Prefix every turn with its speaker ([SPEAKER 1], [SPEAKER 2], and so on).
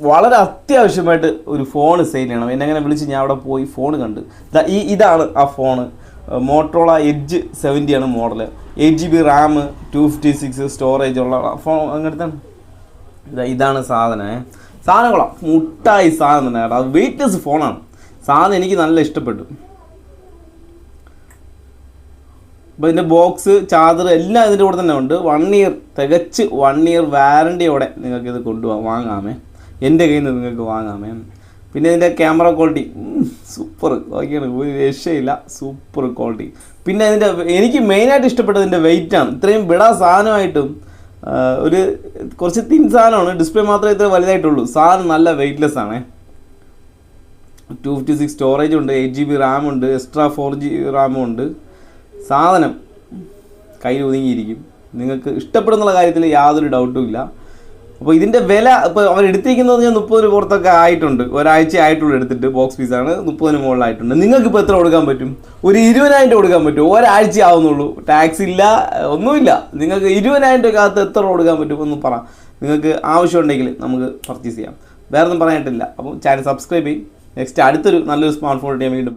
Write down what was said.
[SPEAKER 1] വളരെ അത്യാവശ്യമായിട്ട് ഒരു ഫോൺ സെയിൽ ചെയ്യണം. എന്നെ അങ്ങനെ വിളിച്ച് ഞാൻ അവിടെ പോയി ഫോൺ കണ്ട്. ഇതാണ് ആ ഫോണ്. മോട്ടറോള എഡ്ജ് 70 ആണ് മോഡൽ. 8GB റാം, 256 സ്റ്റോറേജ് ഉള്ള ഫോൺ. അങ്ങനത്തെ ഇതാണ് സാധനം കൊള്ളാം. മുട്ടായി സാധനം തന്നെ കേട്ടോ. അത് വെയിറ്റ്ലെസ് ഫോണാണ്. സാധനം എനിക്ക് നല്ല ഇഷ്ടപ്പെട്ടു. അപ്പോൾ ഇതിൻ്റെ ബോക്സ്, ചാർജർ എല്ലാം ഇതിൻ്റെ കൂടെ തന്നെ ഉണ്ട്. 1 ഇയർ തികച്ച് 1 ഇയർ വാറൻറ്റിയോടെ നിങ്ങൾക്കിത് വാങ്ങാമേ. എൻ്റെ കയ്യിൽ നിന്ന് നിങ്ങൾക്ക് വാങ്ങാമേ. പിന്നെ ഇതിൻ്റെ ക്യാമറ ക്വാളിറ്റി സൂപ്പർ ഓക്കെയാണ്, ഒരു രക്ഷയില്ല, സൂപ്പർ ക്വാളിറ്റി. പിന്നെ എനിക്ക് മെയിനായിട്ട് ഇഷ്ടപ്പെട്ടത് ഇതിൻ്റെ വെയിറ്റാണ്. ഇത്രയും വിടാ സാധനമായിട്ടും ഒരു കുറച്ച് തിൻ സാധനമാണ്. ഡിസ്പ്ലേ മാത്രമേ ഇത്ര വലുതായിട്ടുള്ളൂ. സാധനം നല്ല വെയിറ്റ്ലെസ് ആണ്. 256 സ്റ്റോറേജ് ഉണ്ട്, 8GB റാം ഉണ്ട്, എക്സ്ട്രാ 4GB റാമും ഉണ്ട്. സാധനം കയ്യിൽ ഒതുങ്ങിയിരിക്കും. നിങ്ങൾക്ക് ഇഷ്ടപ്പെടുന്നുള്ള കാര്യത്തിൽ യാതൊരു ഡൗട്ടും ഇല്ല. അപ്പോൾ ഇതിൻ്റെ വില ഇപ്പോൾ അവരെടുത്തിരിക്കുന്നത് ഞാൻ 30 രൂപ പുറത്തൊക്കെ ആയിട്ടുണ്ട്. ഒരാഴ്ച ആയിട്ടുള്ളൂ എടുത്തിട്ട്. ബോക്സ് പീസാണ്, 30 മുകളിലായിട്ടുണ്ട്. നിങ്ങൾക്കിപ്പോൾ എത്ര കൊടുക്കാൻ പറ്റും? ഒരു 20,000 രൂപ കൊടുക്കാൻ പറ്റും. ഒരാഴ്ച ആവുന്നുള്ളൂ, ടാക്സ് ഇല്ല, ഒന്നുമില്ല. നിങ്ങൾക്ക് 20,000 രൂപക്കകത്ത് എത്ര കൊടുക്കാൻ പറ്റും ഒന്ന് പറ. നിങ്ങൾക്ക് ആവശ്യമുണ്ടെങ്കിൽ നമുക്ക് പർച്ചേസ് ചെയ്യാം. വേറെ ഒന്നും പറയാനായിട്ടില്ല. അപ്പോൾ ചാനൽ സബ്സ്ക്രൈബ് ചെയ്യും. നെക്സ്റ്റ് അടുത്തൊരു നല്ലൊരു സ്മാർട്ട് ഫോൺ വീണ്ടും